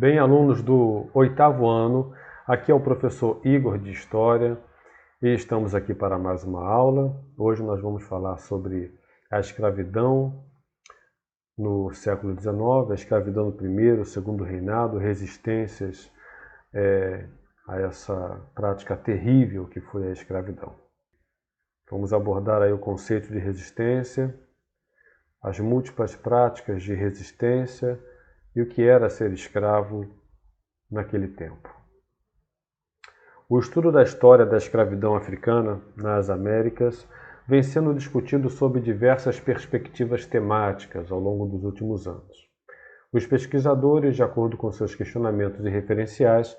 Bem, alunos do 8º ano, aqui é o professor Igor de História e estamos aqui para mais uma aula. Hoje nós vamos falar sobre a escravidão no século XIX, a escravidão no primeiro, segundo reinado, resistências a essa prática terrível que foi a escravidão. Vamos abordar aí o conceito de resistência, as múltiplas práticas de resistência e o que era ser escravo naquele tempo. O estudo da história da escravidão africana nas Américas vem sendo discutido sob diversas perspectivas temáticas ao longo dos últimos anos. Os pesquisadores, de acordo com seus questionamentos e referenciais,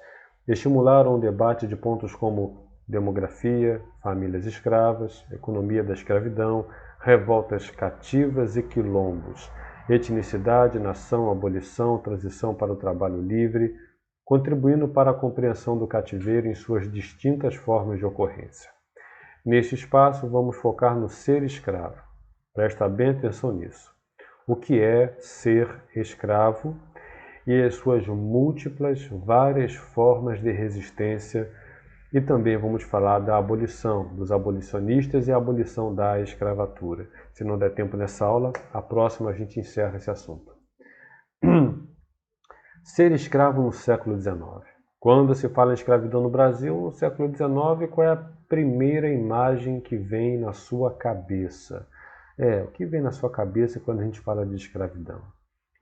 estimularam o debate de pontos como demografia, famílias escravas, economia da escravidão, revoltas cativas e quilombos, etnicidade, nação, abolição, transição para o trabalho livre, contribuindo para a compreensão do cativeiro em suas distintas formas de ocorrência. Neste espaço, vamos focar no ser escravo. Presta bem atenção nisso. O que é ser escravo e as suas múltiplas, várias formas de resistência. E também vamos falar da abolição, dos abolicionistas e a abolição da escravatura. Se não der tempo nessa aula, a próxima a gente encerra esse assunto. Ser escravo no século XIX. Quando se fala em escravidão no Brasil, no século XIX, qual é a primeira imagem que vem na sua cabeça? O que vem na sua cabeça quando a gente fala de escravidão?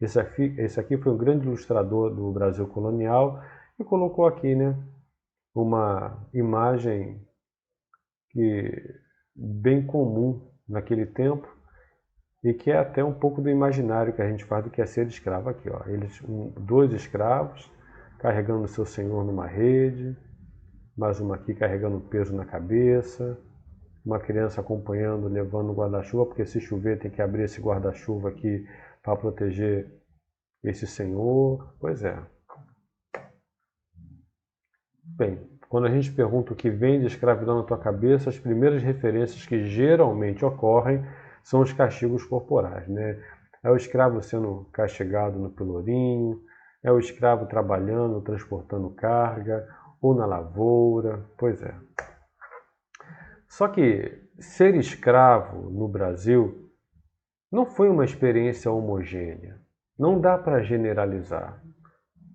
Esse aqui foi um grande ilustrador do Brasil colonial e colocou aqui, uma imagem bem comum naquele tempo e que é até um pouco do imaginário que a gente faz do que é ser escravo aqui. Ó. Dois escravos carregando seu senhor numa rede, mais uma aqui carregando peso na cabeça, uma criança acompanhando, levando o guarda-chuva, porque se chover tem que abrir esse guarda-chuva aqui para proteger esse senhor. Pois é. Bem, quando a gente pergunta o que vem de escravidão na tua cabeça, as primeiras referências que geralmente ocorrem são os castigos corporais, É o escravo sendo castigado no pelourinho, é o escravo trabalhando, transportando carga, ou na lavoura, pois é. Só que ser escravo no Brasil não foi uma experiência homogênea, não dá para generalizar.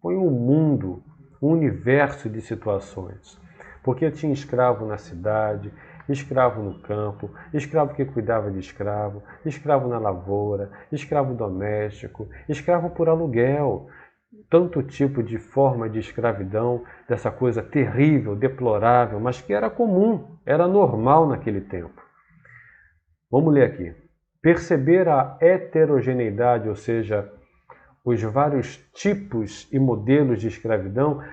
Foi um mundo, um universo de situações, porque tinha escravo na cidade, escravo no campo, escravo que cuidava de escravo, escravo na lavoura, escravo doméstico, escravo por aluguel. Tanto tipo de forma de escravidão, dessa coisa terrível, deplorável, mas que era comum, era normal naquele tempo. Vamos ler aqui. Perceber a heterogeneidade, ou seja, os vários tipos e modelos de escravidão,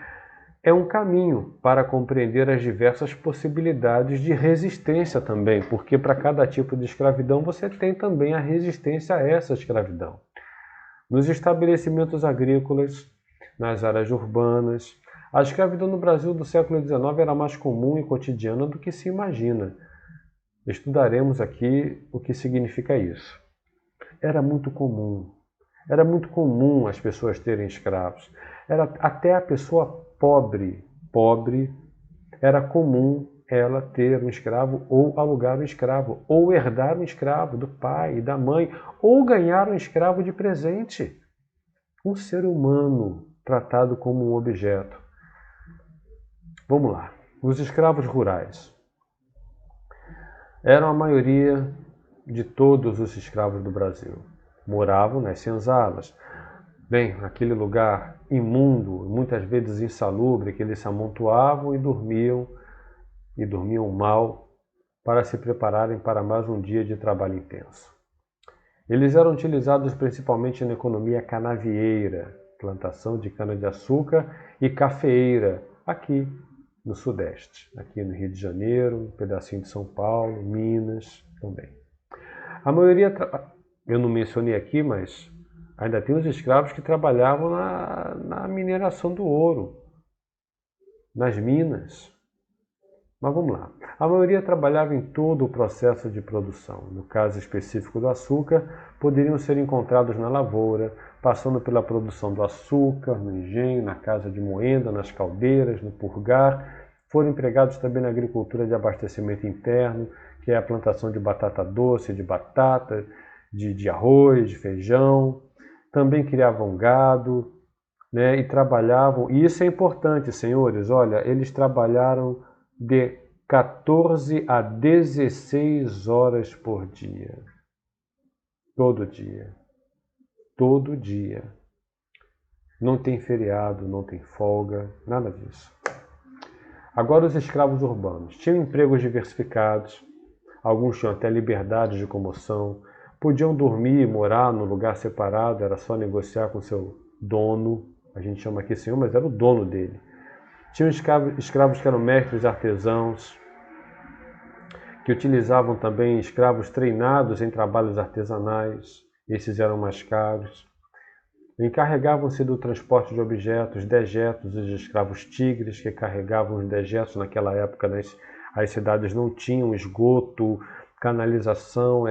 é um caminho para compreender as diversas possibilidades de resistência também, porque para cada tipo de escravidão você tem também a resistência a essa escravidão. Nos estabelecimentos agrícolas, nas áreas urbanas, a escravidão no Brasil do século XIX era mais comum e cotidiana do que se imagina. Estudaremos aqui o que significa isso. Era muito comum as pessoas terem escravos. Até a pessoa pobre, era comum ela ter um escravo ou alugar um escravo, ou herdar um escravo do pai e da mãe, ou ganhar um escravo de presente. Um ser humano tratado como um objeto. Vamos lá. Os escravos rurais. Eram a maioria de todos os escravos do Brasil. Moravam nas senzalas. Bem, aquele lugar imundo, muitas vezes insalubre, que eles se amontoavam e dormiam mal para se prepararem para mais um dia de trabalho intenso. Eles eram utilizados principalmente na economia canavieira, plantação de cana-de-açúcar e cafeeira, aqui no Sudeste, aqui no Rio de Janeiro, um pedacinho de São Paulo, Minas também. A maioria, eu não mencionei aqui, mas ainda tem os escravos que trabalhavam na mineração do ouro, nas minas. Mas vamos lá. A maioria trabalhava em todo o processo de produção. No caso específico do açúcar, poderiam ser encontrados na lavoura, passando pela produção do açúcar, no engenho, na casa de moenda, nas caldeiras, no purgar. Foram empregados também na agricultura de abastecimento interno, que é a plantação de batata doce, de batata, de arroz, de feijão. Também criavam gado, né, e trabalhavam, e isso é importante, senhores, olha, eles trabalharam de 14 a 16 horas por dia. Todo dia. Todo dia. Não tem feriado, não tem folga, nada disso. Agora os escravos urbanos tinham empregos diversificados, alguns tinham até liberdade de comoção, podiam dormir e morar num lugar separado, era só negociar com seu dono, a gente chama aqui senhor, mas era o dono dele. Tinham escravos que eram mestres artesãos, que utilizavam também escravos treinados em trabalhos artesanais, esses eram mais caros. Encarregavam-se do transporte de objetos, dejetos, os escravos tigres, que carregavam os dejetos naquela época, né? As cidades não tinham esgoto, canalização,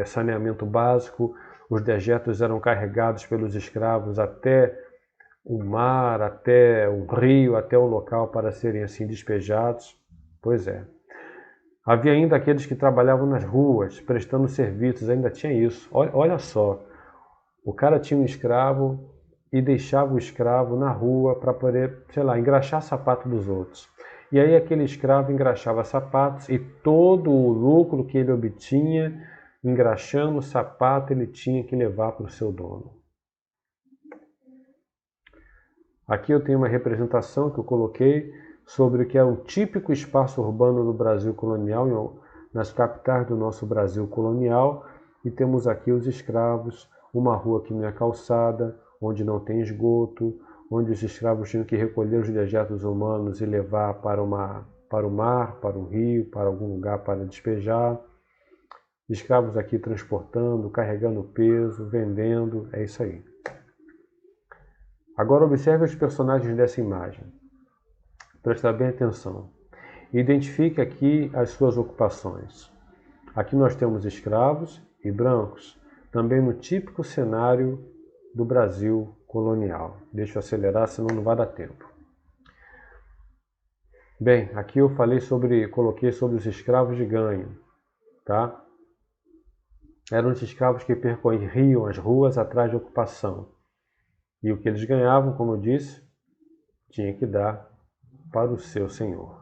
saneamento básico, os dejetos eram carregados pelos escravos até o mar, até o rio, até o local para serem assim despejados. Pois é. Havia ainda aqueles que trabalhavam nas ruas, prestando serviços, ainda tinha isso. Olha só, o cara tinha um escravo e deixava o escravo na rua para poder, sei lá, engraxar sapato dos outros. E aí aquele escravo engraxava sapatos e todo o lucro que ele obtinha engraxando o sapato ele tinha que levar para o seu dono. Aqui eu tenho uma representação que eu coloquei sobre o que é o típico espaço urbano do Brasil colonial, nas capitais do nosso Brasil colonial, e temos aqui os escravos, uma rua que não é calçada, onde não tem esgoto, onde os escravos tinham que recolher os dejetos humanos e levar para o mar, para um rio, para algum lugar para despejar. Escravos aqui transportando, carregando peso, vendendo, é isso aí. Agora observe os personagens dessa imagem. Presta bem atenção. Identifique aqui as suas ocupações. Aqui nós temos escravos e brancos, também no típico cenário do Brasil colonial. Deixa eu acelerar, senão não vai dar tempo. Bem, aqui eu coloquei sobre os escravos de ganho, tá? Eram os escravos que percorriam as ruas atrás de ocupação. E o que eles ganhavam, como eu disse, tinha que dar para o seu senhor.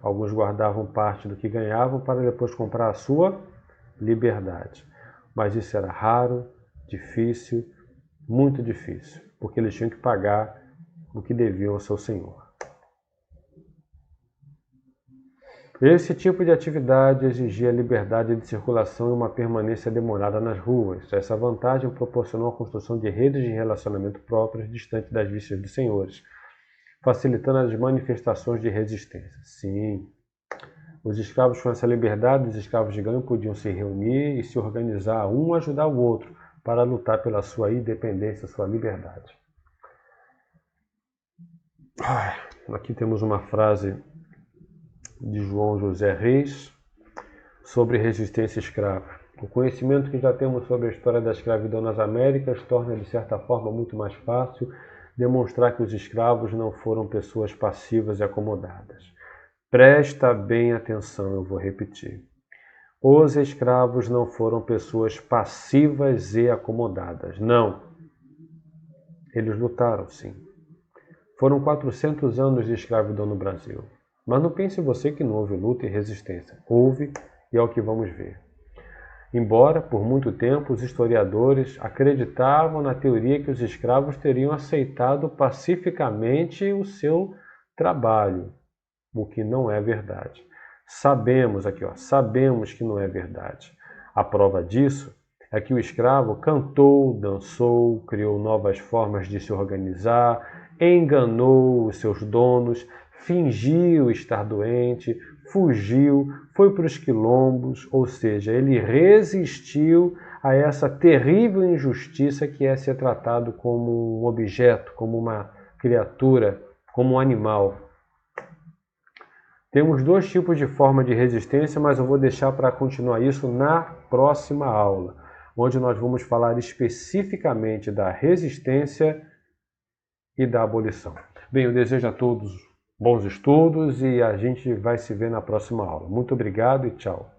Alguns guardavam parte do que ganhavam para depois comprar a sua liberdade. Mas isso era raro, difícil, muito difícil, porque eles tinham que pagar o que deviam ao seu senhor. Esse tipo de atividade exigia liberdade de circulação e uma permanência demorada nas ruas. Essa vantagem proporcionou a construção de redes de relacionamento próprias distantes das vistas dos senhores, facilitando as manifestações de resistência. Sim, os escravos com essa liberdade, os escravos de ganho podiam se reunir e se organizar, um ajudar o outro, para lutar pela sua independência, sua liberdade. Aqui temos uma frase de João José Reis sobre resistência escrava. O conhecimento que já temos sobre a história da escravidão nas Américas torna, de certa forma, muito mais fácil demonstrar que os escravos não foram pessoas passivas e acomodadas. Presta bem atenção, eu vou repetir. Os escravos não foram pessoas passivas e acomodadas. Não. Eles lutaram, sim. Foram 400 anos de escravidão no Brasil. Mas não pense você que não houve luta e resistência. Houve, e é o que vamos ver. Embora, por muito tempo, os historiadores acreditavam na teoria que os escravos teriam aceitado pacificamente o seu trabalho, o que não é verdade. Sabemos que não é verdade. A prova disso é que o escravo cantou, dançou, criou novas formas de se organizar, enganou os seus donos, fingiu estar doente, fugiu, foi para os quilombos, ou seja, ele resistiu a essa terrível injustiça que é ser tratado como um objeto, como uma criatura, como um animal. Temos dois tipos de forma de resistência, mas eu vou deixar para continuar isso na próxima aula, onde nós vamos falar especificamente da resistência e da abolição. Bem, eu desejo a todos bons estudos e a gente vai se ver na próxima aula. Muito obrigado e tchau.